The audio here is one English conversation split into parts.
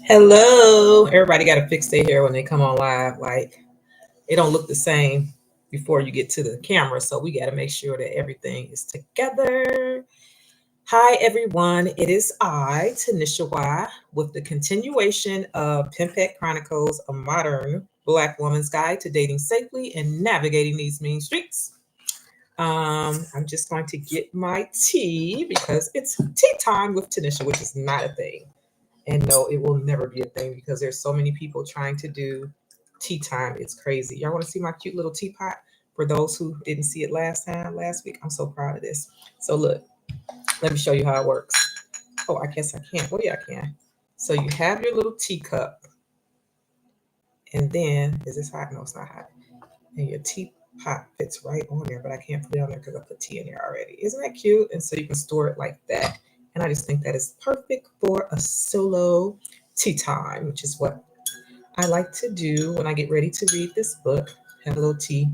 Hello. Everybody got to fix their hair when they come on live. Like it don't look the same before you get to the camera. So we got to make sure that everything is together. Hi, everyone. It is I, Tinisha D, with the continuation of Pimpette Chronicles, a modern Black woman's guide to dating safely and navigating these mean streets. I'm just going to get my tea because it's tea time with Tanisha, which is not a thing. And no, it will never be a thing because there's so many people trying to do tea time. It's crazy. Y'all want to see my cute little teapot? For those who didn't see it last week, I'm so proud of this. So look, let me show you how it works. Oh, I guess I can't. Well, yeah, I can. So you have your little teacup. And then, is this hot? No, it's not hot. And your teapot fits right on there, but I can't put it on there because I put tea in there already. Isn't that cute? And so you can store it like that. And I just think that is perfect for a solo tea time, which is what I like to do when I get ready to read this book, have a little tea.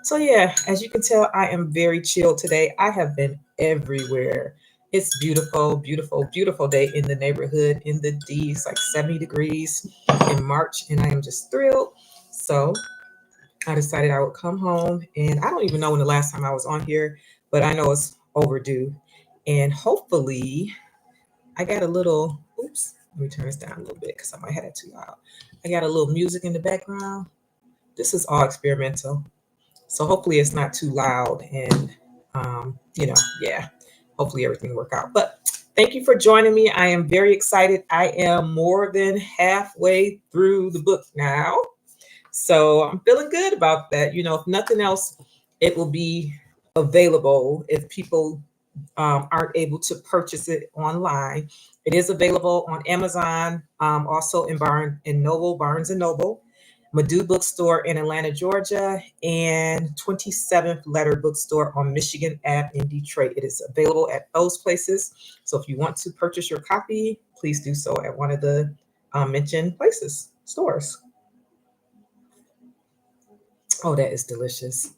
So yeah, as you can tell, I am very chill today. I have been everywhere. It's beautiful, beautiful, beautiful day in the neighborhood in the D. It's like 70 degrees in March, and I am just thrilled. So I decided I would come home, and I don't even know when the last time I was on here, but I know it's overdue. And hopefully, I got a little, oops, let me turn this down a little bit because I might have it too loud. I got a little music in the background. This is all experimental. So hopefully it's not too loud and, yeah, hopefully everything will work out. But thank you for joining me. I am very excited. I am more than halfway through the book now. So I'm feeling good about that. If nothing else, it will be available if people aren't able to purchase it online. It is available on Amazon, also in Barnes and Noble, Madu Bookstore in Atlanta, Georgia, and 27th Letter Bookstore on Michigan Ave in Detroit. It is available at those places. So if you want to purchase your copy, please do so at one of the mentioned stores. Oh, that is delicious.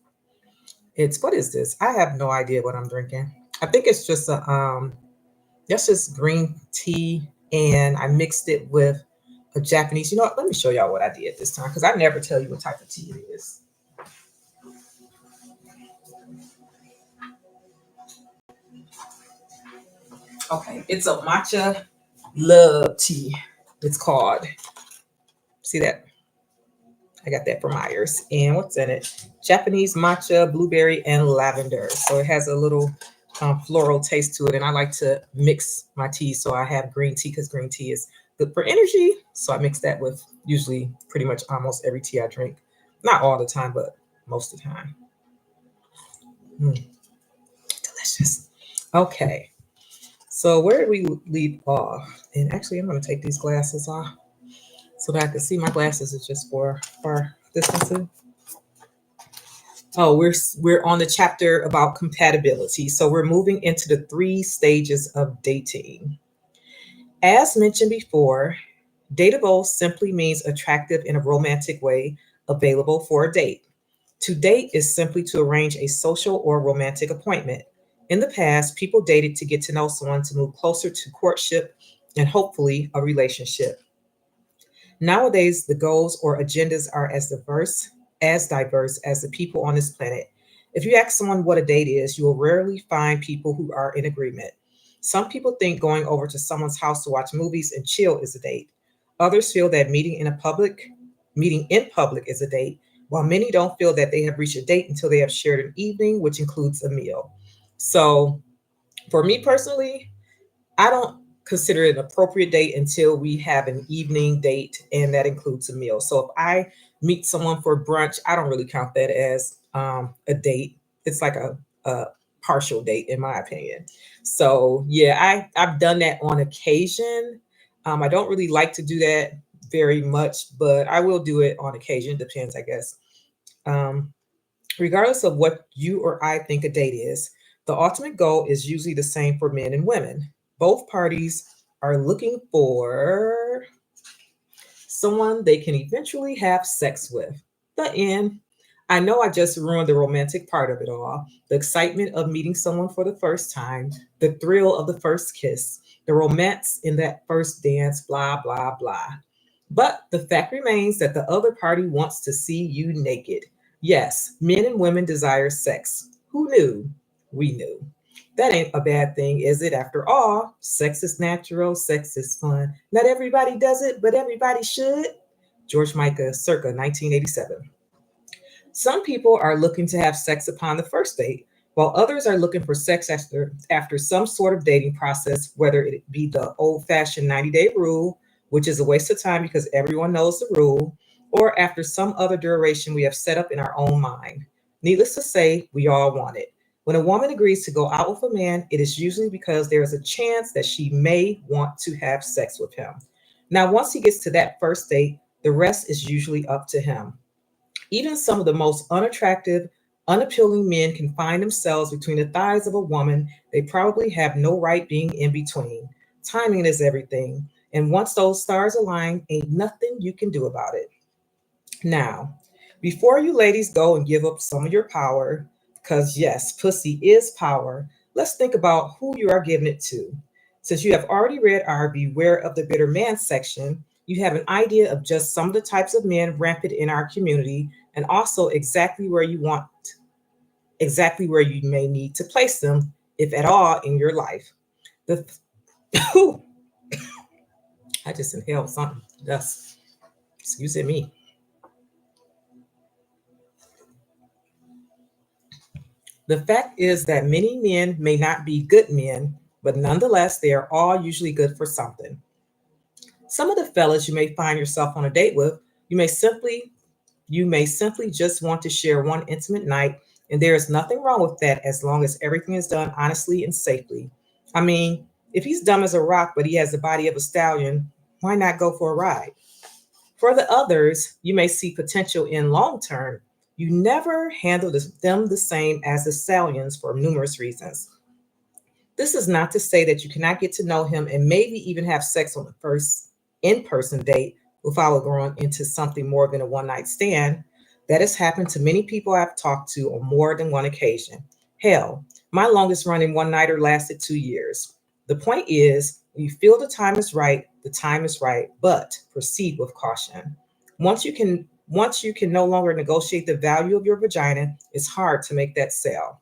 What is this? I have no idea what I'm drinking. I think it's just that's just green tea, and I mixed it with a Japanese. You know what? Let me show y'all what I did this time because I never tell you what type of tea it is. Okay, it's a matcha love tea. It's called. See that? I got that from Myers. And what's in it? Japanese matcha, blueberry, and lavender. So it has a little floral taste to it. And I like to mix my tea. So I have green tea because green tea is good for energy. So I mix that with usually pretty much almost every tea I drink. Not all the time, but most of the time. Delicious. Okay. So where did we leave off? And actually, I'm going to take these glasses off so that I can see. My glasses is just for far distancing. Oh, we're on the chapter about compatibility. So we're moving into the 3 stages of dating. As mentioned before, dateable simply means attractive in a romantic way, available for a date. To date is simply to arrange a social or romantic appointment. In the past, people dated to get to know someone to move closer to courtship and hopefully a relationship. Nowadays, the goals or agendas are diverse as the people on this planet. If you ask someone what a date is, you will rarely find people who are in agreement. Some people think going over to someone's house to watch movies and chill is a date. Others feel that meeting in public is a date, while many don't feel that they have reached a date until they have shared an evening, which includes a meal. So, for me personally, I don't consider it an appropriate date until we have an evening date, and that includes a meal. So if I meet someone for brunch, I don't really count that as a date. It's like a partial date, in my opinion. So yeah, I've done that on occasion. I don't really like to do that very much, but I will do it on occasion. Depends, I guess. Um, Regardless of what you or I think a date is, the ultimate goal is usually the same for men and women. Both parties are looking for someone they can eventually have sex with. The end. I know I just ruined the romantic part of it all. The excitement of meeting someone for the first time, the thrill of the first kiss, the romance in that first dance, blah, blah, blah. But the fact remains that the other party wants to see you naked. Yes, men and women desire sex. Who knew? We knew. That ain't a bad thing, is it? After all, sex is natural, sex is fun. Not everybody does it, but everybody should. George Micah, circa 1987. Some people are looking to have sex upon the first date, while others are looking for sex after some sort of dating process, whether it be the old fashioned 90-day rule, which is a waste of time because everyone knows the rule, or after some other duration we have set up in our own mind. Needless to say, we all want it. When a woman agrees to go out with a man, it is usually because there is a chance that she may want to have sex with him. Now, once he gets to that first date, the rest is usually up to him. Even some of the most unattractive, unappealing men can find themselves between the thighs of a woman they probably have no right being in between. Timing is everything. And once those stars align, ain't nothing you can do about it. Now, before you ladies go and give up some of your power, because yes, pussy is power, let's think about who you are giving it to. Since you have already read our Beware of the Bitter Man section, you have an idea of just some of the types of men rampant in our community and also exactly where you may need to place them, if at all, in your life. The I just inhaled something. That's excuse me. The fact is that many men may not be good men, but nonetheless, they are all usually good for something. Some of the fellas you may find yourself on a date with, you may simply you may simply just want to share one intimate night, and there is nothing wrong with that as long as everything is done honestly and safely. I mean, if he's dumb as a rock but he has the body of a stallion, why not go for a ride? For the others, you may see potential in long term. You never handle them the same as the stallions for numerous reasons. This is not to say that you cannot get to know him and maybe even have sex on the first in person date without growing into something more than a one night stand. That has happened to many people I've talked to on more than one occasion. Hell, my longest running one nighter lasted 2 years. The point is, when you feel the time is right, but proceed with caution. Once you can no longer negotiate the value of your vagina, it's hard to make that sale.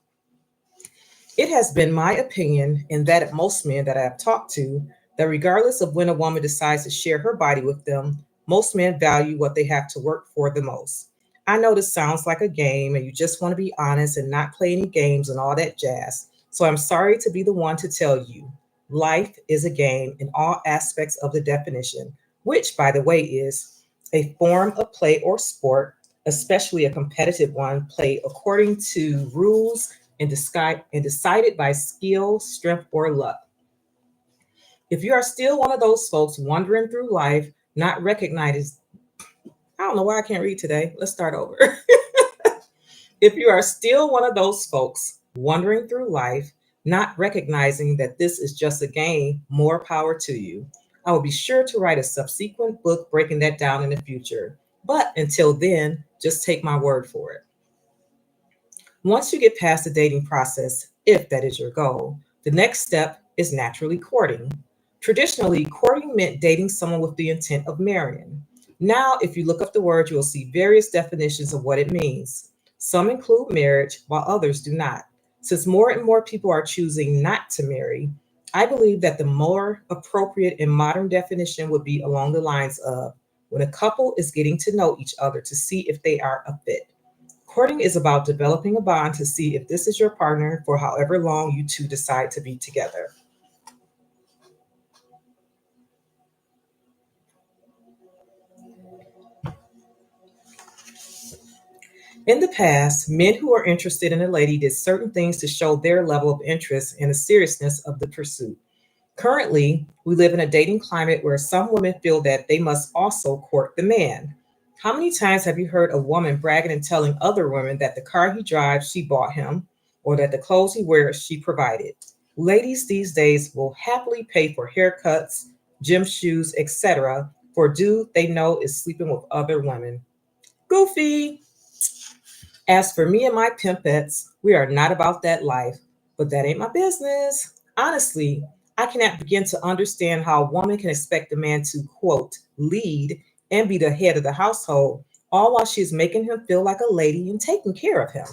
It has been my opinion, and that of most men that I have talked to, that regardless of when a woman decides to share her body with them, most men value what they have to work for the most. I know this sounds like a game, and you just want to be honest and not play any games and all that jazz. So I'm sorry to be the one to tell you life is a game in all aspects of the definition, which, by the way, is a form of play or sport, especially a competitive one, played according to rules and decided by skill, strength, or luck. If you are still one of those folks wandering through life, not recognizing, I don't know why I can't read today. Let's start over. If you are still one of those folks wandering through life, not recognizing that this is just a game, more power to you. I will be sure to write a subsequent book breaking that down in the future. But until then, just take my word for it. Once you get past the dating process, if that is your goal, the next step is naturally courting. Traditionally, courting meant dating someone with the intent of marrying. Now, if you look up the word, you will see various definitions of what it means. Some include marriage, while others do not. Since more and more people are choosing not to marry, I believe that the more appropriate and modern definition would be along the lines of when a couple is getting to know each other to see if they are a fit. Courting is about developing a bond to see if this is your partner for however long you two decide to be together. In the past, men who were interested in a lady did certain things to show their level of interest and the seriousness of the pursuit. Currently, we live in a dating climate where some women feel that they must also court the man. How many times have you heard a woman bragging and telling other women that the car he drives, she bought him, or that the clothes he wears, she provided? Ladies these days will happily pay for haircuts, gym shoes, etc. for a dude they know is sleeping with other women. Goofy! As for me and my pimpettes, we are not about that life, but that ain't my business. Honestly, I cannot begin to understand how a woman can expect a man to, quote, lead and be the head of the household, all while she is making him feel like a lady and taking care of him.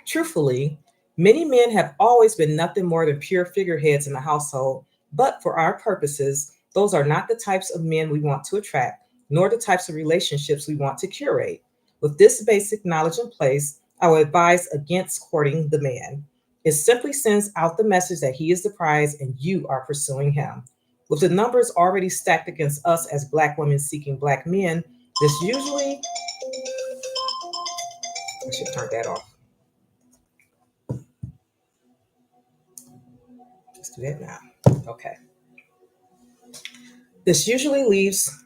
Truthfully, many men have always been nothing more than pure figureheads in the household, but for our purposes, those are not the types of men we want to attract, nor the types of relationships we want to curate. With this basic knowledge in place, I would advise against courting the man. It simply sends out the message that he is the prize and you are pursuing him. With the numbers already stacked against us as Black women seeking Black men, this usually, I should turn that off. Let's do that now. Okay. This usually leaves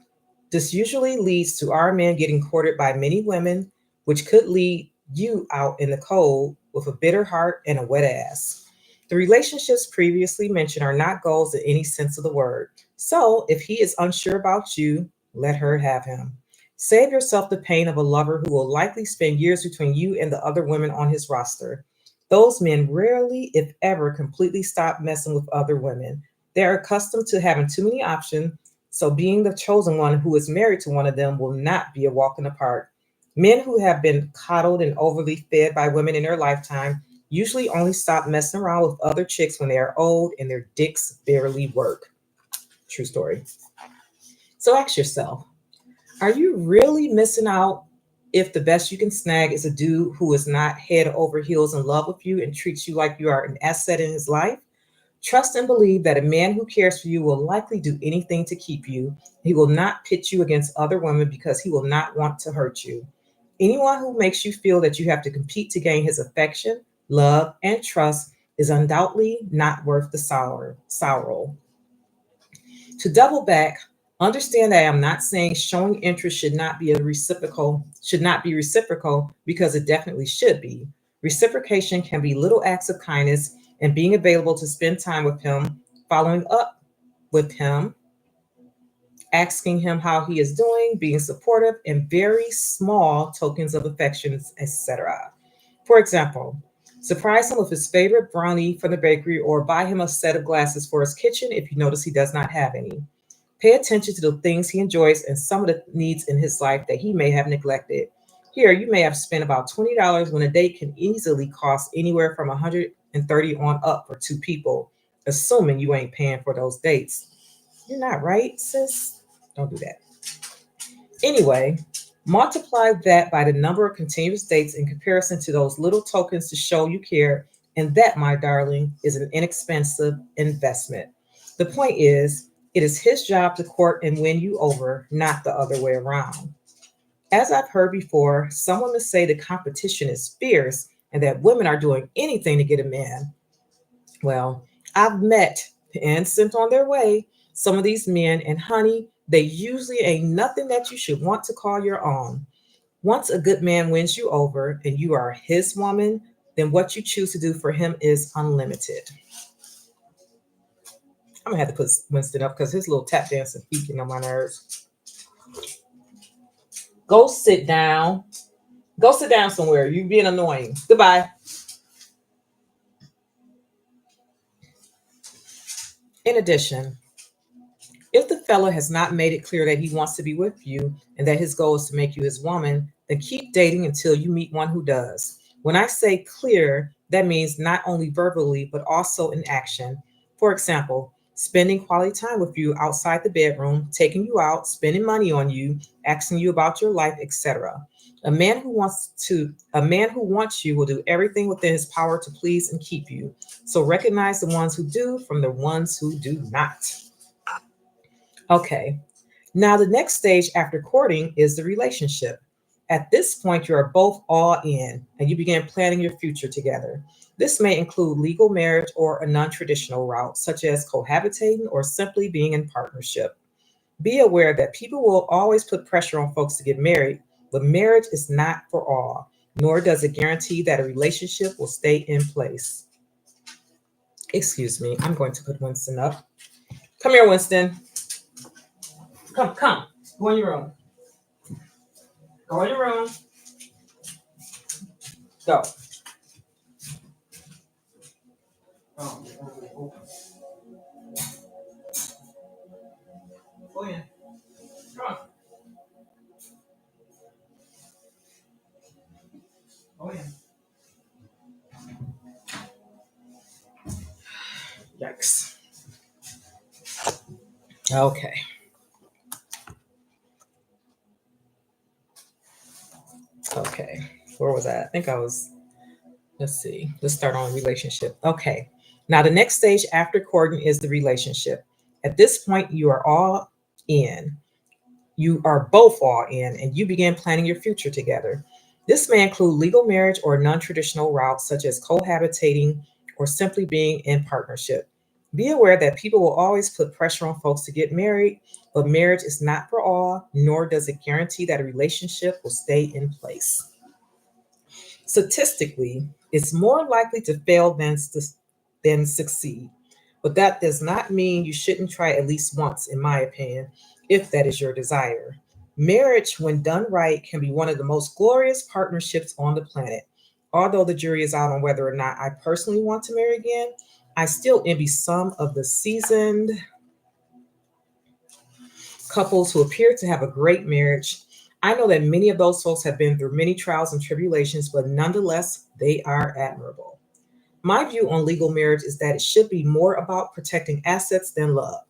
this usually leads to our men getting courted by many women, which could lead you out in the cold with a bitter heart and a wet ass. The relationships previously mentioned are not goals in any sense of the word. So if he is unsure about you, let her have him. Save yourself the pain of a lover who will likely spend years between you and the other women on his roster. Those men rarely, if ever, completely stop messing with other women. They are accustomed to having too many options, so being the chosen one who is married to one of them will not be a walk in the park. Men who have been coddled and overly fed by women in their lifetime usually only stop messing around with other chicks when they are old and their dicks barely work. True story. So ask yourself, are you really missing out if the best you can snag is a dude who is not head over heels in love with you and treats you like you are an asset in his life? Trust and believe that a man who cares for you will likely do anything to keep you. He will not pit you against other women because he will not want to hurt you. Anyone who makes you feel that you have to compete to gain his affection, love, and trust is undoubtedly not worth the sorrow. To double back, understand that I am not saying showing interest should not be reciprocal because it definitely should be. Reciprocation can be little acts of kindness and being available to spend time with him, following up with him, asking him how he is doing, being supportive, and very small tokens of affection, etc. For example, surprise him with his favorite brownie from the bakery or buy him a set of glasses for his kitchen if you notice he does not have any. Pay attention to the things he enjoys and some of the needs in his life that he may have neglected. Here, you may have spent about $20 when a date can easily cost anywhere from $130 on up for two people, assuming you ain't paying for those dates. You're not right, sis? Don't do that. Anyway, multiply that by the number of continuous dates in comparison to those little tokens to show you care, and that, my darling, is an inexpensive investment. The point is, it is his job to court and win you over, not the other way around. As I've heard before, some women say the competition is fierce and that women are doing anything to get a man. Well, I've met and sent on their way some of these men, and honey, they usually ain't nothing that you should want to call your own. Once a good man wins you over and you are his woman, then what you choose to do for him is unlimited. I'm gonna have to put Winston up because his little tap dancing peaking on my nerves. Go sit down. Go sit down somewhere. You being annoying. Goodbye. In addition, if the fella has not made it clear that he wants to be with you and that his goal is to make you his woman, then keep dating until you meet one who does. When I say clear, that means not only verbally, but also in action. For example, spending quality time with you outside the bedroom, taking you out, spending money on you, asking you about your life, etc. A man who wants you will do everything within his power to please and keep you. So recognize the ones who do from the ones who do not. Okay, now the next stage after courting is the relationship. At this point, you are both all in and you begin planning your future together. This may include legal marriage or a non traditional route, such as cohabitating or simply being in partnership. Be aware that people will always put pressure on folks to get married, but marriage is not for all, nor does it guarantee that a relationship will stay in place. Excuse me, I'm going to put Winston up. Come here, Winston. Come. Go in your room. Go in your room. Go. Oh, go in. Come on. Go in. Yikes. Okay. Okay. Where was I? I think I was, let's see. Let's start on relationship. Okay. Now, the next stage after courting is the relationship. At this point, you are all in. You are both all in, and you begin planning your future together. This may include legal marriage or non traditional routes such as cohabitating or simply being in partnership. Be aware that people will always put pressure on folks to get married, but marriage is not for all, nor does it guarantee that a relationship will stay in place. Statistically, it's more likely to fail than succeed. But that does not mean you shouldn't try at least once, in my opinion, if that is your desire. Marriage, when done right, can be one of the most glorious partnerships on the planet. Although the jury is out on whether or not I personally want to marry again, I still envy some of the seasoned couples who appear to have a great marriage. I know that many of those folks have been through many trials and tribulations, but nonetheless, they are admirable. My view on legal marriage is that it should be more about protecting assets than love.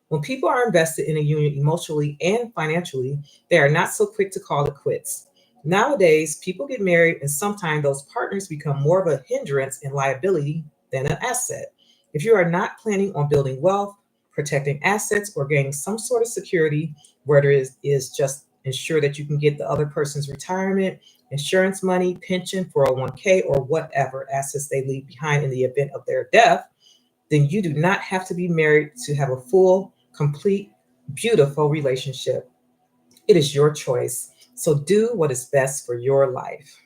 When people are invested in a union emotionally and financially, they are not so quick to call it quits. Nowadays, people get married, and sometimes those partners become more of a hindrance and liability than an asset. If you are not planning on building wealth, protecting assets, or gaining some sort of security, whether it is just ensure that you can get the other person's retirement, insurance money, pension, 401k, or whatever assets they leave behind in the event of their death, then you do not have to be married to have a full, complete, beautiful relationship. It is your choice. So do what is best for your life.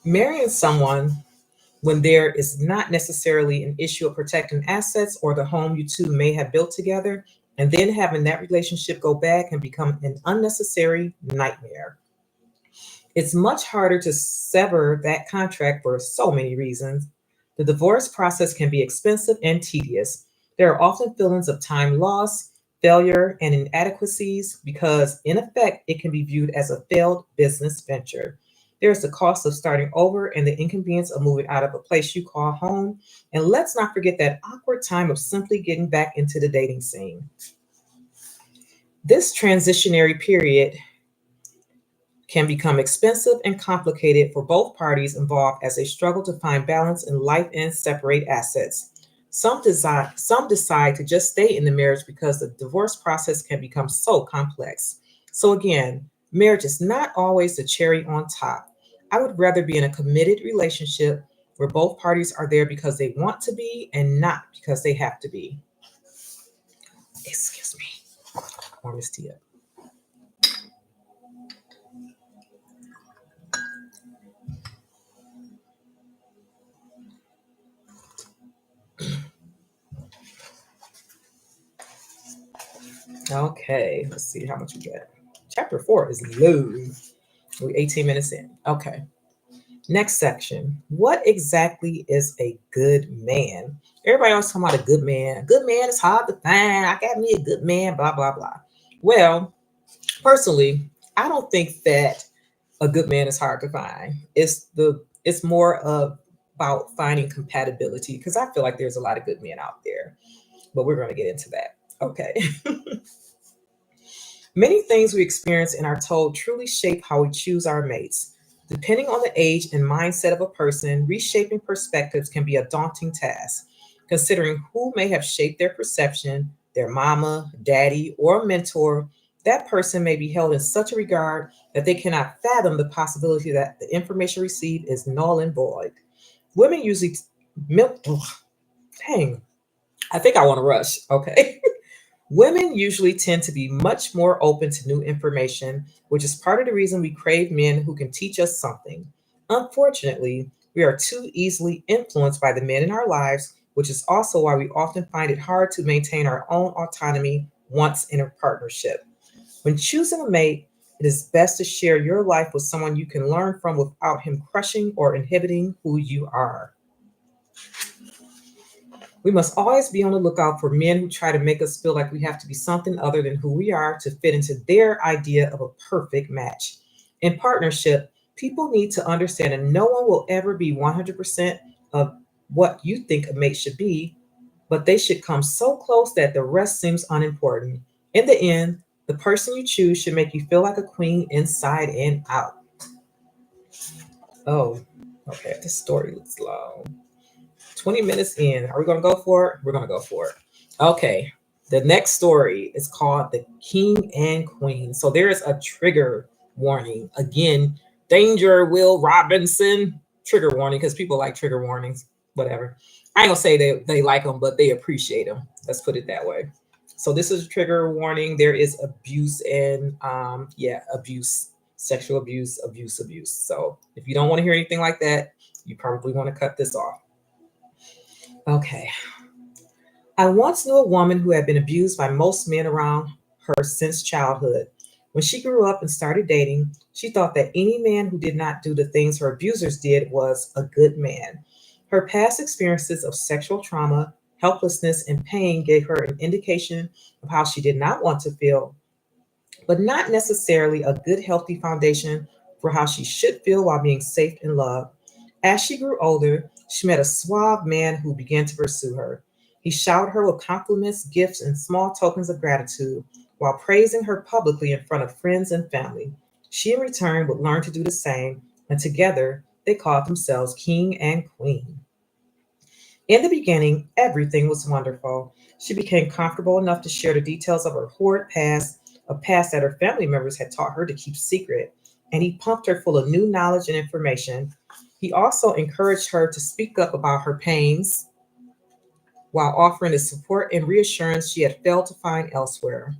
Marrying someone when there is not necessarily an issue of protecting assets or the home you two may have built together, and then having that relationship go bad can become an unnecessary nightmare. It's much harder to sever that contract for so many reasons. The divorce process can be expensive and tedious. There are often feelings of time lost, failure, and inadequacies because, in effect, it can be viewed as a failed business venture. There's the cost of starting over and the inconvenience of moving out of a place you call home. And let's not forget that awkward time of simply getting back into the dating scene. This transitionary period can become expensive and complicated for both parties involved as they struggle to find balance in life and separate assets. Some decide to just stay in the marriage because the divorce process can become so complex. So again, marriage is not always the cherry on top. I would rather be in a committed relationship where both parties are there because they want to be and not because they have to be. Excuse me. Warm this tea up. Okay, let's see how much we get. Chapter 4 is low. We're 18 minutes in. Okay. Next section. What exactly is a good man? Everybody always talking about a good man. A good man is hard to find. I got me a good man, blah, blah, blah. Well, personally, I don't think that a good man is hard to find. It's more of about finding compatibility because I feel like there's a lot of good men out there, but we're going to get into that. Okay. Many things we experience and are told truly shape how we choose our mates. Depending on the age and mindset of a person, reshaping perspectives can be a daunting task. Considering who may have shaped their perception, their mama, daddy, or mentor, that person may be held in such a regard that they cannot fathom the possibility that the information received is null and void. Women usually milk. Dang, I think I want to rush. Okay. Women usually tend to be much more open to new information, which is part of the reason we crave men who can teach us something. Unfortunately, we are too easily influenced by the men in our lives, which is also why we often find it hard to maintain our own autonomy once in a partnership. When choosing a mate, it is best to share your life with someone you can learn from without him crushing or inhibiting who you are. We must always be on the lookout for men who try to make us feel like we have to be something other than who we are to fit into their idea of a perfect match. In partnership, people need to understand that no one will ever be 100% of what you think a mate should be, but they should come so close that the rest seems unimportant. In the end, the person you choose should make you feel like a queen inside and out. Oh, okay, this story looks long. 20 minutes in. Are we going to go for it? We're going to go for it. Okay. The next story is called The King and Queen. So there is a trigger warning. Again, danger, Will Robinson. Trigger warning because people like trigger warnings. Whatever. I ain't going to say they like them, but they appreciate them. Let's put it that way. So this is a trigger warning. There is abuse and, abuse, sexual abuse, abuse. So if you don't want to hear anything like that, you probably want to cut this off. Okay. I once knew a woman who had been abused by most men around her since childhood. When she grew up and started dating, she thought that any man who did not do the things her abusers did was a good man. Her past experiences of sexual trauma, helplessness, and pain gave her an indication of how she did not want to feel, but not necessarily a good, healthy foundation for how she should feel while being safe and loved. As she grew older, she met a suave man who began to pursue her. He showered her with compliments, gifts, and small tokens of gratitude while praising her publicly in front of friends and family. She, in return, would learn to do the same, and together they called themselves King and Queen. In the beginning, everything was wonderful. She became comfortable enough to share the details of her horrid past, a past that her family members had taught her to keep secret, and he pumped her full of new knowledge and information. He also encouraged her to speak up about her pains while offering the support and reassurance she had failed to find elsewhere.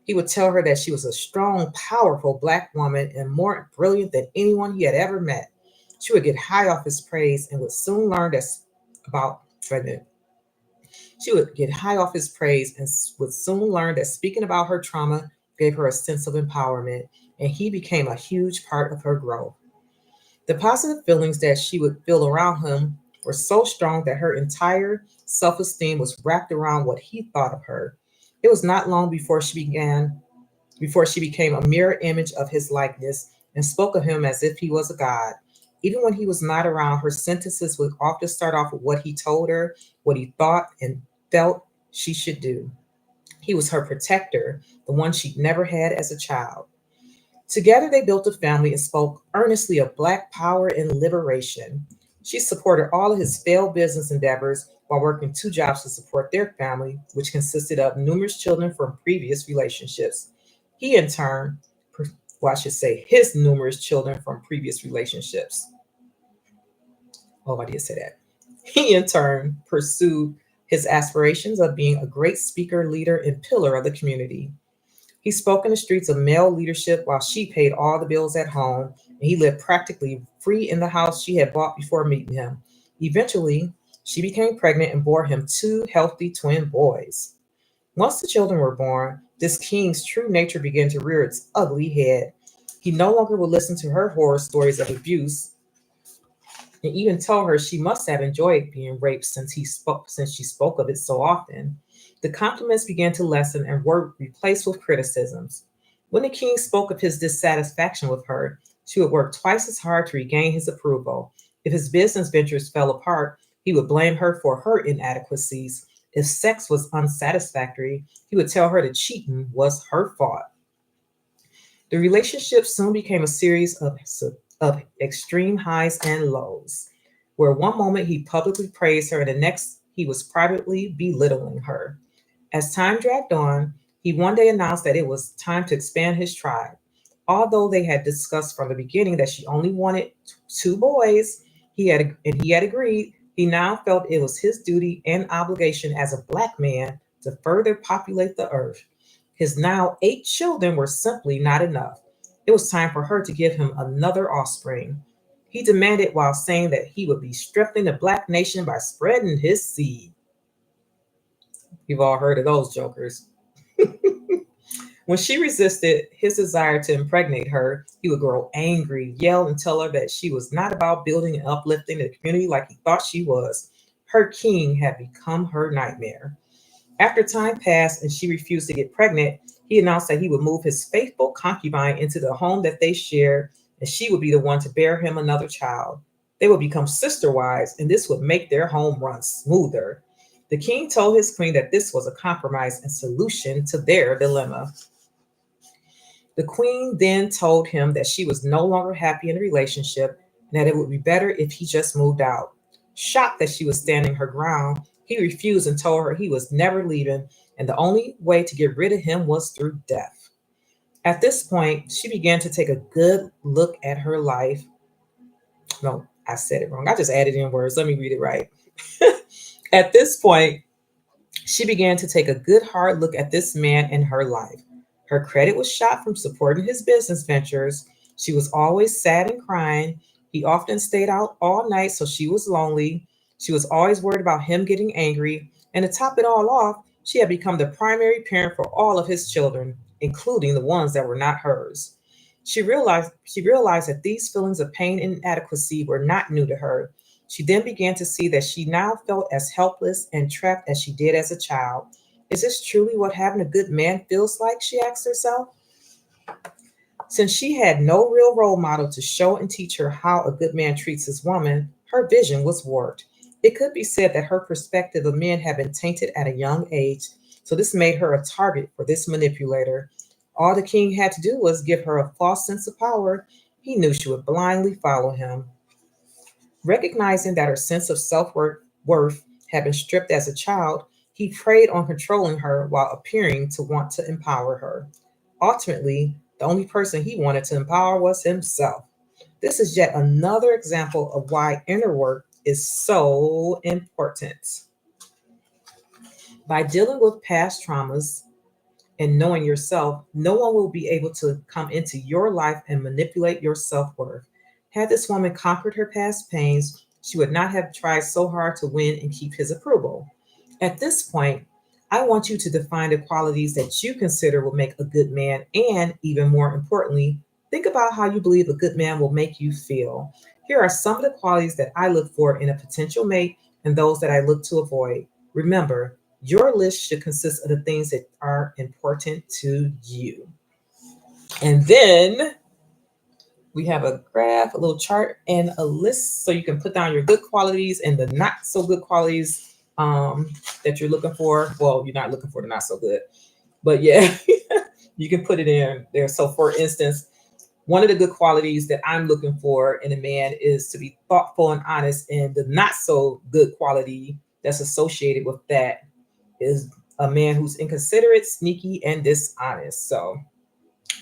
He would tell her that she was a strong, powerful Black woman and more brilliant than anyone he had ever met. She would get high off his praise and would soon learn that about she would get high off his praise and would soon learn that speaking about her trauma gave her a sense of empowerment, and he became a huge part of her growth. The positive feelings that she would feel around him were so strong that her entire self esteem was wrapped around what he thought of her. It was not long before she became a mirror image of his likeness and spoke of him as if he was a god. Even when he was not around, her sentences would often start off with what he told her, what he thought and felt she should do. He was her protector, the one she'd never had as a child. Together, they built a family and spoke earnestly of Black power and liberation. She supported all of his failed business endeavors while working two jobs to support their family, which consisted of numerous children from previous relationships. He, in turn, well, I should say, his numerous children from previous relationships. Oh, I did say that. He, in turn, pursued his aspirations of being a great speaker, leader, and pillar of the community. He spoke in the streets of male leadership while she paid all the bills at home, and he lived practically free in the house she had bought before meeting him. Eventually, she became pregnant and bore him two healthy twin boys. Once the children were born, this king's true nature began to rear its ugly head. He no longer would listen to her horror stories of abuse and even told her she must have enjoyed being raped since she spoke of it so often. The compliments began to lessen and were replaced with criticisms. When the king spoke of his dissatisfaction with her, she would work twice as hard to regain his approval. If his business ventures fell apart, he would blame her for her inadequacies. If sex was unsatisfactory, he would tell her that cheating was her fault. The relationship soon became a series of extreme highs and lows, where one moment he publicly praised her and the next he was privately belittling her. As time dragged on, he one day announced that it was time to expand his tribe. Although they had discussed from the beginning that she only wanted two boys, he had agreed. He now felt it was his duty and obligation as a Black man to further populate the earth. His now 8 children were simply not enough. It was time for her to give him another offspring. He demanded while saying that he would be strengthening the Black nation by spreading his seed. You've all heard of those jokers. When she resisted his desire to impregnate her, he would grow angry, yell, and tell her that she was not about building and uplifting the community like he thought she was. Her king had become her nightmare. After time passed and she refused to get pregnant, he announced that he would move his faithful concubine into the home that they shared, and she would be the one to bear him another child. They would become sister wives, and this would make their home run smoother. The king told his queen that this was a compromise and solution to their dilemma. The queen then told him that she was no longer happy in the relationship and that it would be better if he just moved out. Shocked that she was standing her ground, he refused and told her he was never leaving, and the only way to get rid of him was through death. At this point, she began to take a good look at her life. No, I said it wrong. I just added in words. Let me read it right. At this point, she began to take a good hard look at this man in her life. Her credit was shot from supporting his business ventures. She was always sad and crying. He often stayed out all night, so she was lonely. She was always worried about him getting angry. And to top it all off, she had become the primary parent for all of his children, including the ones that were not hers. She realized that these feelings of pain and inadequacy were not new to her. She then began to see that she now felt as helpless and trapped as she did as a child. Is this truly what having a good man feels like? She asked herself. Since she had no real role model to show and teach her how a good man treats his woman, her vision was warped. It could be said that her perspective of men had been tainted at a young age, so this made her a target for this manipulator. All the king had to do was give her a false sense of power. He knew she would blindly follow him. Recognizing that her sense of self worth had been stripped as a child, he preyed on controlling her while appearing to want to empower her. Ultimately, the only person he wanted to empower was himself. This is yet another example of why inner work is so important. By dealing with past traumas and knowing yourself, no one will be able to come into your life and manipulate your self worth. Had this woman conquered her past pains, she would not have tried so hard to win and keep his approval. At this point, I want you to define the qualities that you consider will make a good man, and even more importantly, think about how you believe a good man will make you feel. Here are some of the qualities that I look for in a potential mate and those that I look to avoid. Remember, your list should consist of the things that are important to you. And then we have a graph, a little chart, and a list so you can put down your good qualities and the not so good qualities that you're looking for. Well, you're not looking for the not so good, but yeah, you can put it in there. So, for instance, one of the good qualities that I'm looking for in a man is to be thoughtful and honest, and the not so good quality that's associated with that is a man who's inconsiderate, sneaky, and dishonest. So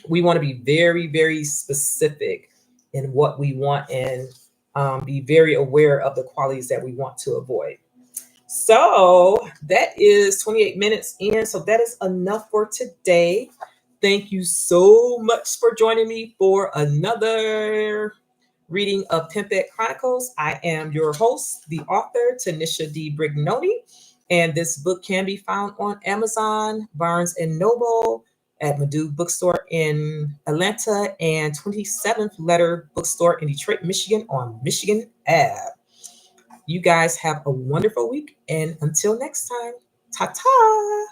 we want to be very, very specific in what we want, and be very aware of the qualities that we want to avoid. So that is 28 minutes in. So that is enough for today. Thank you so much for joining me for another reading of Pimpette Chronicles. I am your host, the author, Tinisha D. Brugnone, and this book can be found on Amazon, Barnes and Noble, at Madu Bookstore in Atlanta, and 27th Letter Bookstore in Detroit, Michigan on Michigan Ave. You guys have a wonderful week, and until next time, ta-ta!